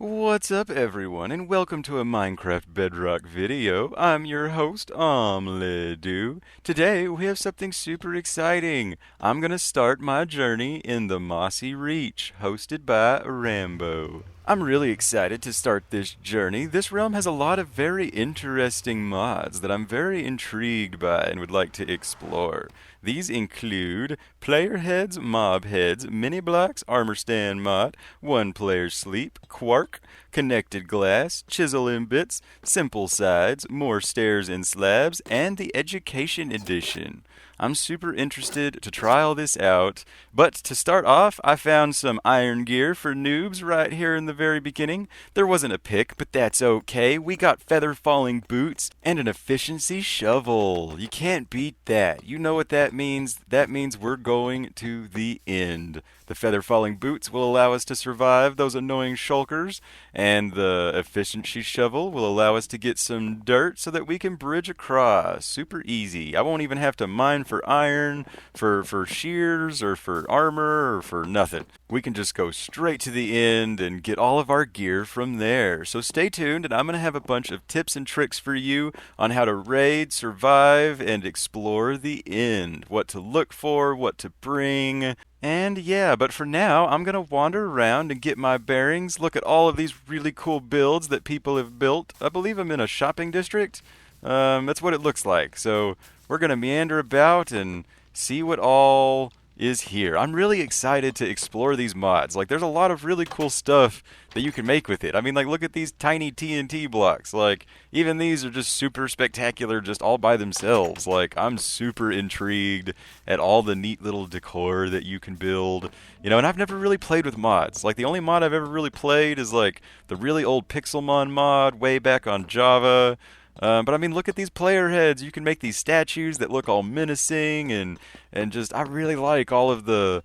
What's up, everyone, and welcome to a Minecraft Bedrock video. I'm your host, OmLedu. Today, we have something super exciting. I'm gonna start my journey in the Mossy Reach, hosted by Rambo. I'm really excited to start this journey. This realm has a lot of very interesting mods that I'm very intrigued by and would like to explore. These include player heads, mob heads, mini blocks, armor stand mod, one player sleep, Quark, connected glass, chisel in bits, simple sides, more stairs and slabs, and the education edition. I'm super interested to try all this out, but to start off, I found some iron gear for noobs right here in the very beginning. There wasn't a pick, but that's okay. We got feather falling boots and an efficiency shovel. You can't beat that. You know what that means? That means we're going to the end. The feather falling boots will allow us to survive those annoying shulkers, and the efficiency shovel will allow us to get some dirt so that we can bridge across. Super easy. I won't even have to mine for iron, for shears, or for armor, or for nothing. We can just go straight to the end and get all of our gear from there. So stay tuned, and I'm going to have a bunch of tips and tricks for you on how to raid, survive, and explore the end. What to look for, what to bring. And yeah, but for now, I'm going to wander around and get my bearings, look at all of these really cool builds that people have built. I believe I'm in a shopping district. That's what it looks like. So we're going to meander about and see what all is here. I'm really excited to explore these mods. Like, there's a lot of really cool stuff that you can make with it. I mean, like, look at these tiny TNT blocks. Like, even these are just super spectacular just all by themselves. Like, I'm super intrigued at all the neat little decor that you can build. You know, and I've never really played with mods. Like, the only mod I've ever really played is, like, the really old Pixelmon mod way back on Java. But I mean, look at these player heads. You can make these statues that look all menacing and just I really like all the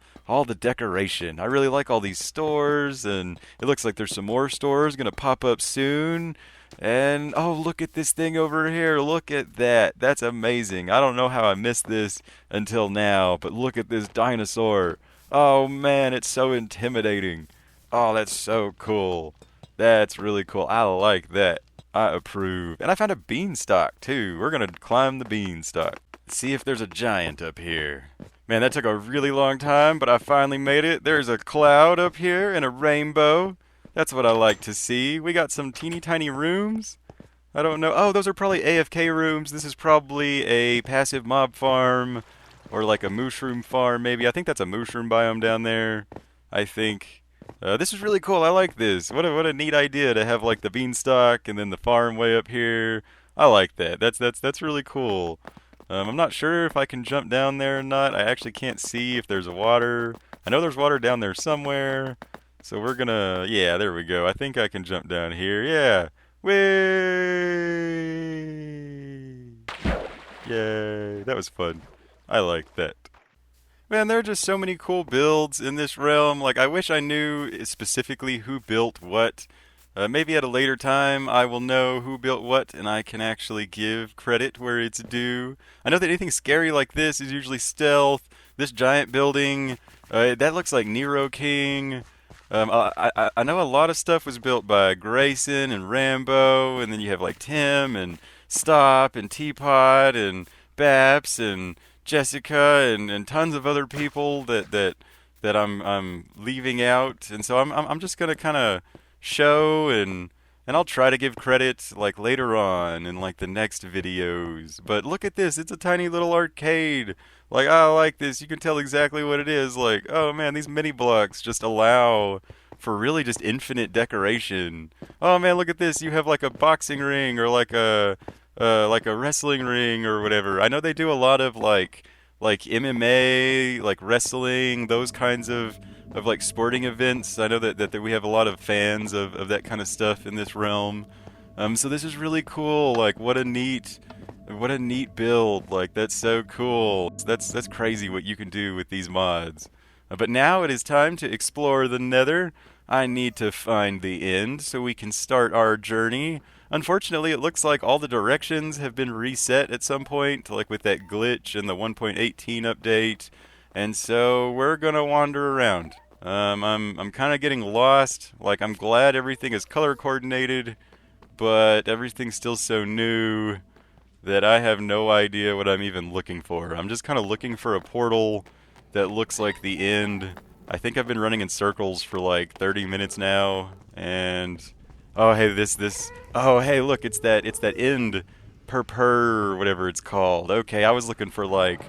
decoration. I really like all these stores, and it looks like there's some more stores gonna pop up soon. And oh, look at this thing over here. Look at that. That's amazing. I don't know how I missed this until now, but look at this dinosaur. Oh man, it's so intimidating. Oh, that's so cool. That's really cool. I like that. I approve. And I found a beanstalk, too. We're going to climb the beanstalk. See if there's a giant up here. Man, that took a really long time, but I finally made it. There's a cloud up here and a rainbow. That's what I like to see. We got some teeny tiny rooms. I don't know. Oh, those are probably AFK rooms. This is probably a passive mob farm or like a mushroom farm, maybe. I think that's a mushroom biome down there. I think. This is really cool. I like this. What a neat idea to have like the beanstalk and then the farm way up here. I like that. That's really cool. I'm not sure if I can jump down there or not. I actually can't see if there's water. I know there's water down there somewhere. So we're gonna, yeah, there we go. I think I can jump down here. Yeah. Whee! Yay. That was fun. I like that. Man, there are just so many cool builds in this realm. Like, I wish I knew specifically who built what. Maybe at a later time I will know who built what and I can actually give credit where it's due. I know that anything scary like this is usually stealth. This giant building, that looks like Nero King. I know a lot of stuff was built by Grayson and Rambo, and then you have like Tim and Stop and Teapot and Baps and Jessica and tons of other people that I'm leaving out, and so I'm just gonna kind of show and I'll try to give credit like later on in like the next videos. But look at this, it's a tiny little arcade. Like I like this. You can tell exactly what it is. Like, oh man, these mini blocks just allow for really just infinite decoration. Oh man, look at this. You have like a boxing ring or like a wrestling ring or whatever. I know they do a lot of like MMA, like wrestling, those kinds of like sporting events. I know that we have a lot of fans of that kind of stuff in this realm. So this is really cool. Like what a neat build. Like that's so cool. That's crazy what you can do with these mods. But now it is time to explore the Nether. I need to find the end so we can start our journey. Unfortunately, it looks like all the directions have been reset at some point, like with that glitch in the 1.18 update. And so we're gonna wander around. I'm kind of getting lost. Like, I'm glad everything is color coordinated, but everything's still so new that I have no idea what I'm even looking for. I'm just kind of looking for a portal that looks like the end. I think I've been running in circles for like 30 minutes now, and oh hey, oh hey, look, it's that end per whatever it's called. Okay, I was looking for like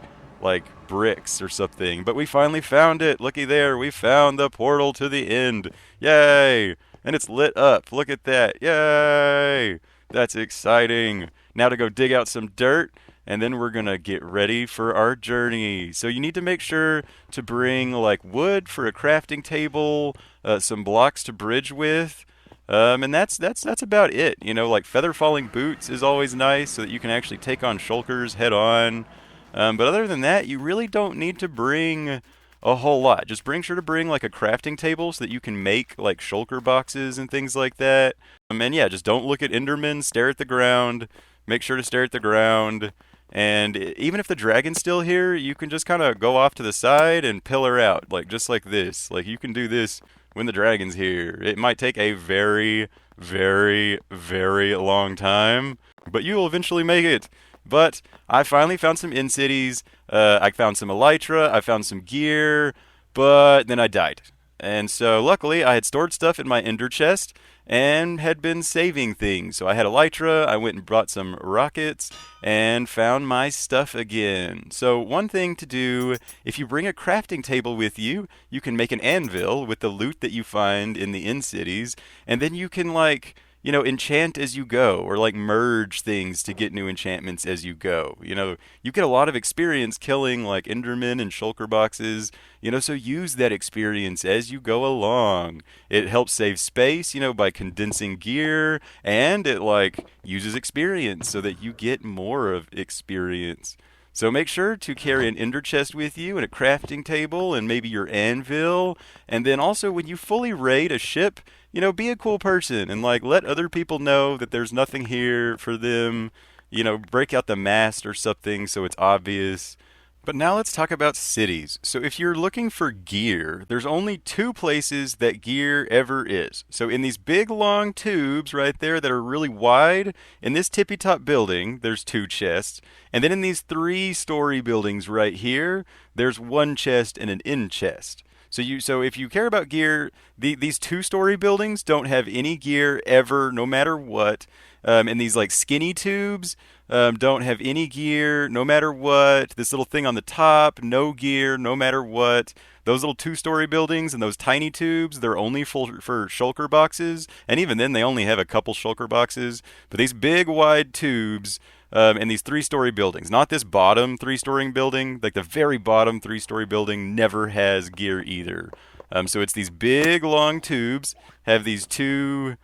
bricks or something, but we finally found it. Looky there, we found the portal to the end. Yay! And it's lit up. Look at that. Yay! That's exciting. Now to go dig out some dirt, and then we're gonna get ready for our journey. So you need to make sure to bring like wood for a crafting table, some blocks to bridge with, and that's about it. You know, like feather falling boots is always nice, so that you can actually take on shulkers head on. But other than that, you really don't need to bring a whole lot. Just bring sure to bring like a crafting table so that you can make like shulker boxes and things like that. And yeah, just don't look at Endermen, stare at the ground. Make sure to stare at the ground. And even if the dragon's still here, you can just kind of go off to the side and pillar out, like just like this. Like you can do this when the dragon's here. It might take a very, very, very long time, but you will eventually make it. But I finally found some in cities. I found some elytra. I found some gear, but then I died. And so luckily I had stored stuff in my ender chest and had been saving things. So I had elytra. I went and brought some rockets and found my stuff again. So one thing to do, if you bring a crafting table with you, you can make an anvil with the loot that you find in the in cities, and then you can like enchant as you go, or like merge things to get new enchantments as you go. You get a lot of experience killing like Endermen and shulker boxes, so use that experience as you go along. It helps save space, by condensing gear, and it like uses experience so that you get more of experience. So make sure to carry an ender chest with you and a crafting table and maybe your anvil. And then also when you fully raid a ship, be a cool person and like let other people know that there's nothing here for them. Break out the mast or something so it's obvious. But now let's talk about cities. So if you're looking for gear, there's only two places that gear ever is. So in these big long tubes right there that are really wide, in this tippy top building, there's two chests. And then in these 3-story buildings right here, there's one chest and an in chest. So if you care about gear, these 2-story buildings don't have any gear ever, no matter what. And these like skinny tubes don't have any gear, no matter what. This little thing on the top, no gear, no matter what. Those little 2-story buildings and those tiny tubes, they're only for shulker boxes. And even then, they only have a couple shulker boxes. But these big, wide tubes and these 3-story buildings, not this bottom 3-story building, like the very bottom 3-story building never has gear either. So it's these big, long tubes, have these two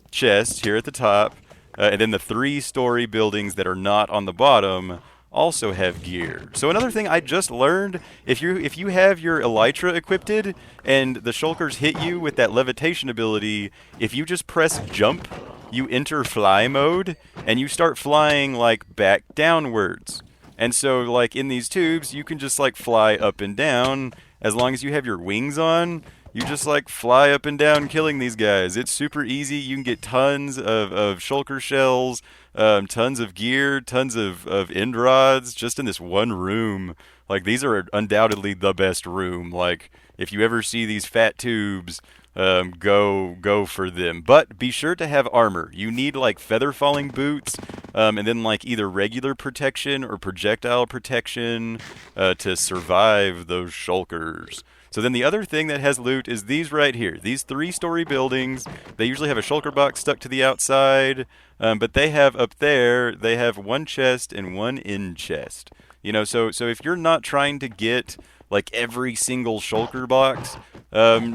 chests here at the top, and then the 3-story buildings that are not on the bottom also have gear. So another thing I just learned, if you have your elytra equipped and the shulkers hit you with that levitation ability, if you just press jump, you enter fly mode and you start flying like back downwards. And so like in these tubes, you can just like fly up and down as long as you have your wings on. You just like fly up and down killing these guys. It's super easy. You can get tons of shulker shells, tons of gear, tons of end rods just in this one room. Like these are undoubtedly the best room. Like if you ever see these fat tubes, go for them. But be sure to have armor. You need like feather falling boots, and then like either regular protection or projectile protection to survive those shulkers. So then the other thing that has loot is these right here. These 3-story buildings, they usually have a shulker box stuck to the outside, but they have up there, they have one chest and one in chest. So if you're not trying to get like every single shulker box,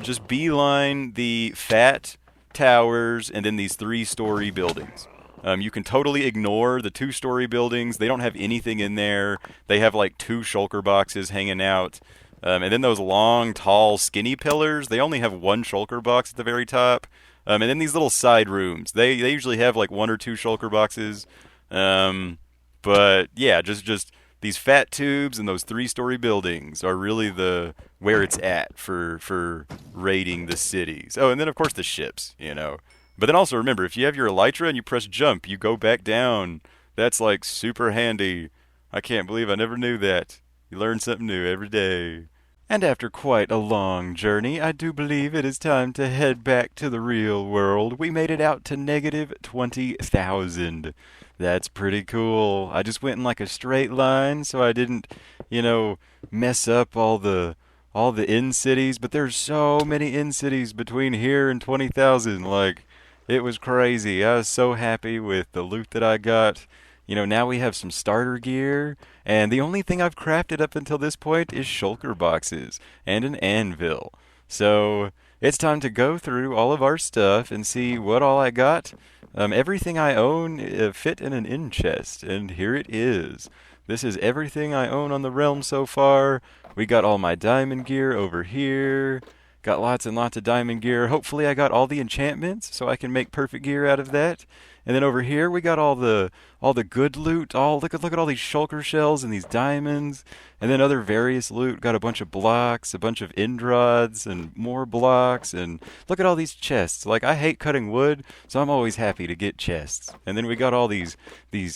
just beeline the fat towers and then these 3-story buildings. You can totally ignore the 2-story buildings. They don't have anything in there. They have like 2 shulker boxes hanging out. And then those long, tall, skinny pillars, they only have 1 shulker box at the very top. And then these little side rooms, they usually have like 1 or 2 shulker boxes. But yeah, just these fat tubes and those 3-story buildings are really the where it's at for raiding the cities. Oh, and then of course the ships, you know. But then also remember, if you have your Elytra and you press jump, you go back down. That's like super handy. I can't believe I never knew that. You learn something new every day. And after quite a long journey, I do believe it is time to head back to the real world. We made it out to negative 20,000. That's pretty cool. I just went in like a straight line, so I didn't, you know, mess up all the end cities. But there's so many end cities between here and 20,000. Like, it was crazy. I was so happy with the loot that I got. You know, now we have some starter gear, and the only thing I've crafted up until this point is shulker boxes and an anvil. So it's time to go through all of our stuff and see what all I got. Everything I own fit in an in chest, and here it is. This is everything I own on the realm so far. We got all my diamond gear over here. Got lots and lots of diamond gear. Hopefully I got all the enchantments so I can make perfect gear out of that. And then over here we got all the good loot. Look at all these shulker shells and these diamonds. And then other various loot. Got a bunch of blocks, a bunch of end rods, and more blocks. And look at all these chests. Like, I hate cutting wood, so I'm always happy to get chests. And then we got all these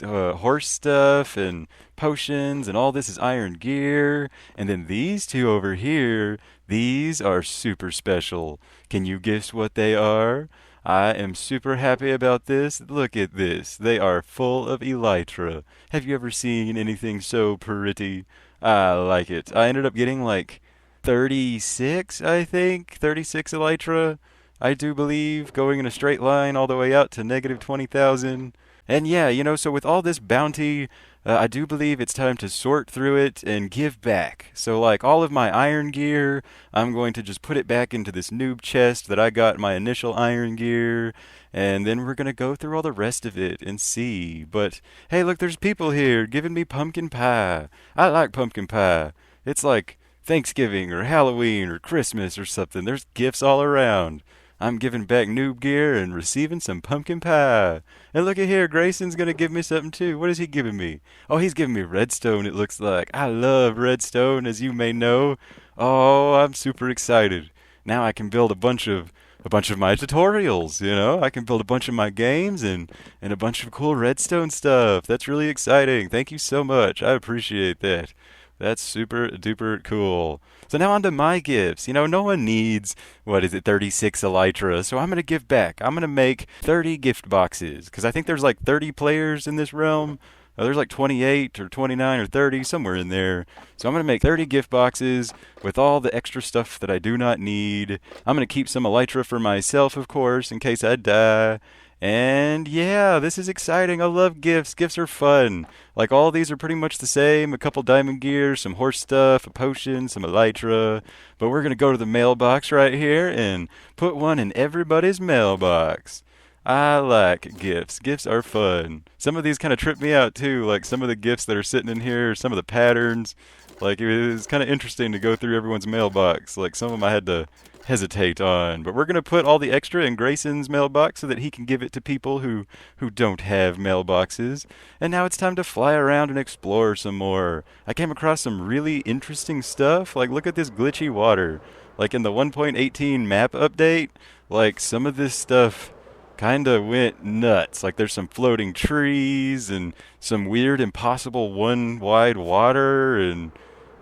horse stuff and potions, and all this is iron gear. And then these two over here, these are super special. Can you guess what they are? I am super happy about this. Look at this. They are full of elytra. Have you ever seen anything so pretty? I like it. I ended up getting like 36, I think. 36 elytra, I do believe, going in a straight line all the way out to negative 20,000. And yeah, you know, so with all this bounty, I do believe it's time to sort through it and give back. So, like, all of my iron gear, I'm going to just put it back into this noob chest that I got my initial iron gear, and then we're going to go through all the rest of it and see. But, hey, look, there's people here giving me pumpkin pie. I like pumpkin pie. It's like Thanksgiving or Halloween or Christmas or something. There's gifts all around. I'm giving back noob gear and receiving some pumpkin pie. And look at here, Grayson's gonna give me something too. What is he giving me? Oh, he's giving me redstone, it looks like. I love redstone, as you may know. Oh, I'm super excited. Now I can build a bunch of my tutorials, you know? I can build a bunch of my games and a bunch of cool redstone stuff. That's really exciting. Thank you so much. I appreciate that. That's super duper cool. So now on to my gifts. You know, no one needs, 36 elytra. So I'm going to give back. I'm going to make 30 gift boxes. Because I think there's like 30 players in this realm. There's like 28 or 29 or 30, somewhere in there. So I'm going to make 30 gift boxes with all the extra stuff that I do not need. I'm going to keep some elytra for myself, of course, in case I die. And yeah, this is exciting. I love gifts. Gifts are fun. Like, all these are pretty much the same. A couple diamond gear, some horse stuff, a potion, some elytra. But we're going to go to the mailbox right here and put one in everybody's mailbox. I like gifts. Gifts are fun. Some of these kind of trip me out too. Like, some of the gifts that are sitting in here, some of the patterns. Like, it was kind of interesting to go through everyone's mailbox. Like, some of them I had to hesitate on. But we're going to put all the extra in Grayson's mailbox so that he can give it to people who don't have mailboxes. And now it's time to fly around and explore some more. I came across some really interesting stuff. Like, look at this glitchy water. Like, in the 1.18 map update, like, some of this stuff kind of went nuts. Like, there's some floating trees and some weird impossible one wide water, and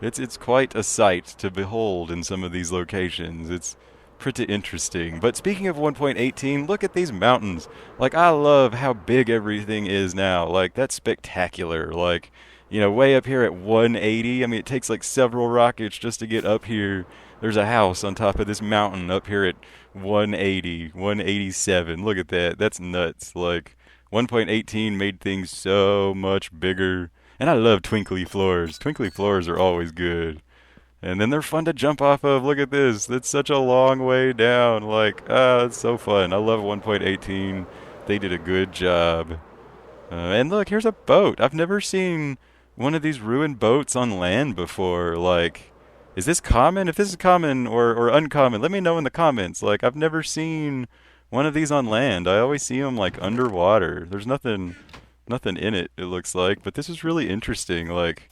it's quite a sight to behold in some of these locations. It's pretty interesting. But speaking of 1.18, look at these mountains. Like, I love how big everything is now. Like, that's spectacular. Like, you know, way up here at 180, I mean, it takes like several rockets just to get up here. There's a house on top of this mountain up here at 180, 187. Look at that. That's nuts. Like, 1.18 made things so much bigger. And I love twinkly floors. Twinkly floors are always good. And then they're fun to jump off of. Look at this. That's such a long way down. Like, it's so fun. I love 1.18. They did a good job. And look, here's a boat. I've never seen one of these ruined boats on land before. Like, is this common? If this is common or uncommon, let me know in the comments. Like, I've never seen one of these on land. I always see them, like, underwater. There's nothing in it looks like. But this is really interesting. Like,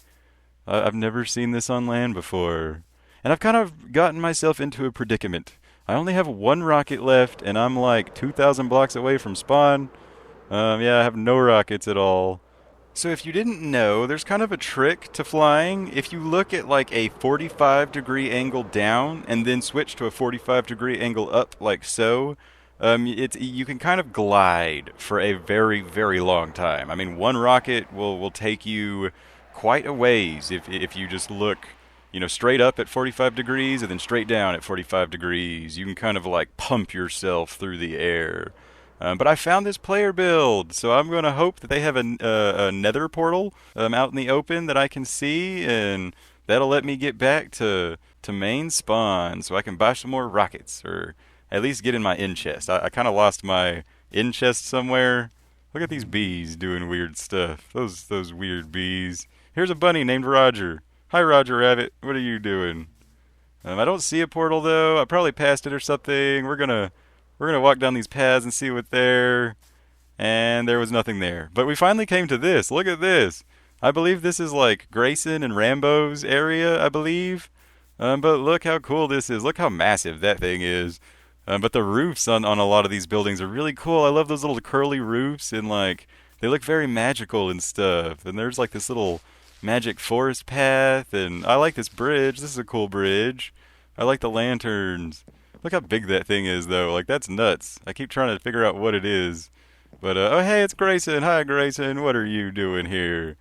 I've never seen this on land before. And I've kind of gotten myself into a predicament. I only have one rocket left, and I'm like 2,000 blocks away from spawn. Yeah, I have no rockets at all. So if you didn't know, there's kind of a trick to flying. If you look at like a 45-degree angle down and then switch to a 45-degree angle up like so, you can kind of glide for a very, very long time. I mean, one rocket will take you quite a ways if you just look, straight up at 45 degrees and then straight down at 45 degrees. You can kind of like pump yourself through the air. But I found this player build, so I'm going to hope that they have a nether portal out in the open that I can see, and that'll let me get back to main spawn so I can buy some more rockets, or at least get in my in chest. I kind of lost my in chest somewhere. Look at these bees doing weird stuff. Those weird bees. Here's a bunny named Roger. Hi, Roger Rabbit. What are you doing? I don't see a portal, though. I probably passed it or something. We're gonna walk down these paths and see what's there. And there was nothing there. But we finally came to this. Look at this. I believe this is like Grayson and Rambo's area, I believe. But look how cool this is. Look how massive that thing is. But the roofs on a lot of these buildings are really cool. I love those little curly roofs, and like they look very magical and stuff. And there's like this little magic forest path, and I like this bridge. This is a cool bridge. I like the lanterns. Look how big that thing is, though. Like, that's nuts. I keep trying to figure out what it is. But, oh, hey, it's Grayson. Hi, Grayson. What are you doing here?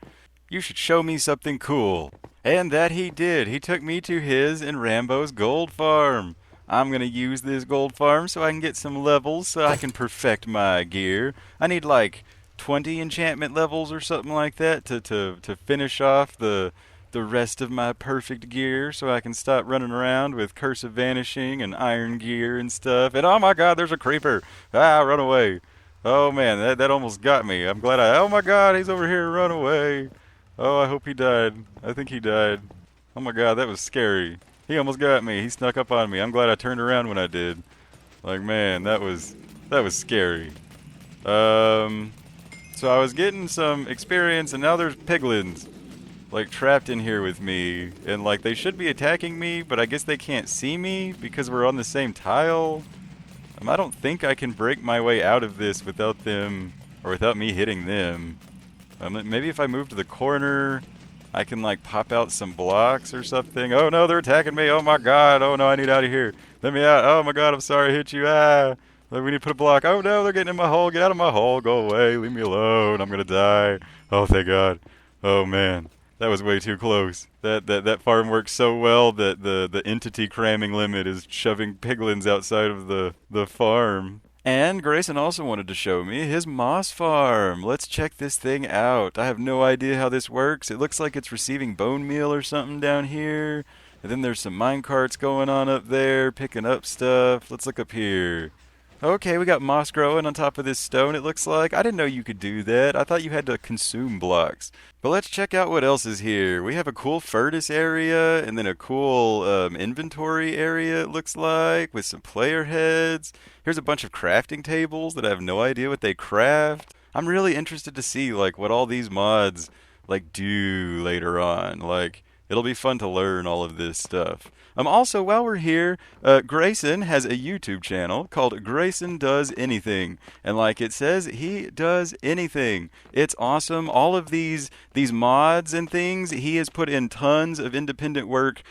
You should show me something cool. And that he did. He took me to his and Rambo's gold farm. I'm going to use this gold farm so I can get some levels so I can perfect my gear. I need, like, 20 enchantment levels or something like that to finish off the rest of my perfect gear so I can stop running around with Curse of Vanishing and Iron Gear and stuff. And oh my god, there's a creeper! Ah, run away! Oh man, that almost got me. I'm glad oh my god, he's over here, run away! Oh, I hope he died. I think he died. Oh my god, that was scary. He almost got me. He snuck up on me. I'm glad I turned around when I did. Like man, that was scary. So I was getting some experience, and now there's piglins like trapped in here with me, and like they should be attacking me, but I guess they can't see me because we're on the same tile. I don't think I can break my way out of this without them, or without me hitting them. Maybe if I move to the corner, I can like pop out some blocks or something. Oh no, they're attacking me. Oh my god. Oh no, I need out of here. Let me out. Oh my god, I'm sorry I hit you. Ah. Like, we need to put a block. Oh no, they're getting in my hole. Get out of my hole. Go away. Leave me alone. I'm gonna die. Oh, thank god. Oh man. That was way too close. That farm works so well that the entity cramming limit is shoving piglins outside of the farm. And Grayson also wanted to show me his moss farm. Let's check this thing out. I have no idea how this works. It looks like it's receiving bone meal or something down here. And then there's some mine carts going on up there, picking up stuff. Let's look up here. Okay, we got moss growing on top of this stone, it looks like. I didn't know you could do that. I thought you had to consume blocks. But let's check out what else is here. We have a cool furnace area, and then a cool inventory area, it looks like, with some player heads. Here's a bunch of crafting tables that I have no idea what they craft. I'm really interested to see, like, what all these mods, like, do later on. Like, it'll be fun to learn all of this stuff. Also, while we're here, Grayson has a YouTube channel called Grayson Does Anything. And like it says, he does anything. It's awesome. All of these mods and things, he has put in tons of independent work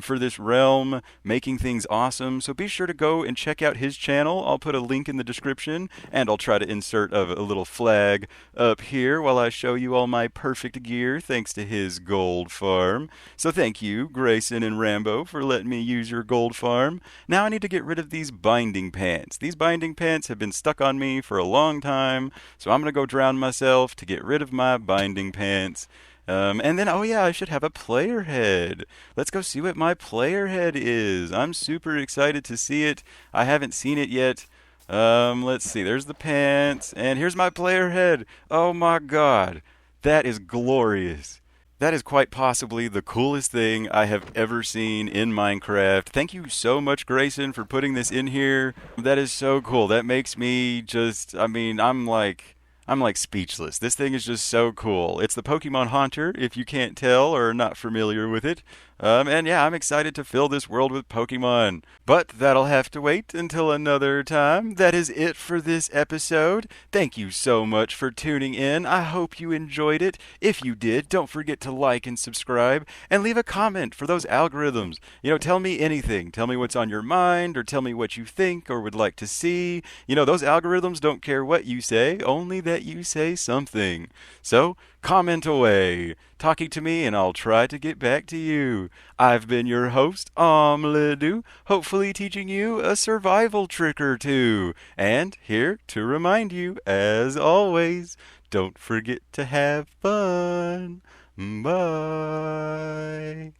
for this realm, making things awesome. So be sure to go and check out his channel. I'll put a link in the description, and I'll try to insert a little flag up here while I show you all my perfect gear, thanks to his gold farm. So thank you, Grayson and Rambo, for letting me use your gold farm. Now I need to get rid of these binding pants. These binding pants have been stuck on me for a long time, so I'm going to go drown myself to get rid of my binding pants. And then, oh yeah, I should have a player head. Let's go see what my player head is. I'm super excited to see it. I haven't seen it yet. Let's see. There's the pants, and here's my player head. Oh my god. That is glorious. That is quite possibly the coolest thing I have ever seen in Minecraft. Thank you so much, Grayson, for putting this in here. That is so cool. That makes me just, I'm like, I'm like speechless. This thing is just so cool. It's the Pokemon Haunter, if you can't tell or are not familiar with it. And yeah, I'm excited to fill this world with Pokemon. But that'll have to wait until another time. That is it for this episode. Thank you so much for tuning in. I hope you enjoyed it. If you did, don't forget to like and subscribe and leave a comment for those algorithms. Tell me anything. Tell me what's on your mind or tell me what you think or would like to see. Those algorithms don't care what you say, only that you say something. So, comment away, talking to me, and I'll try to get back to you. I've been your host, OmLedu, hopefully teaching you a survival trick or two. And here to remind you, as always, don't forget to have fun. Bye.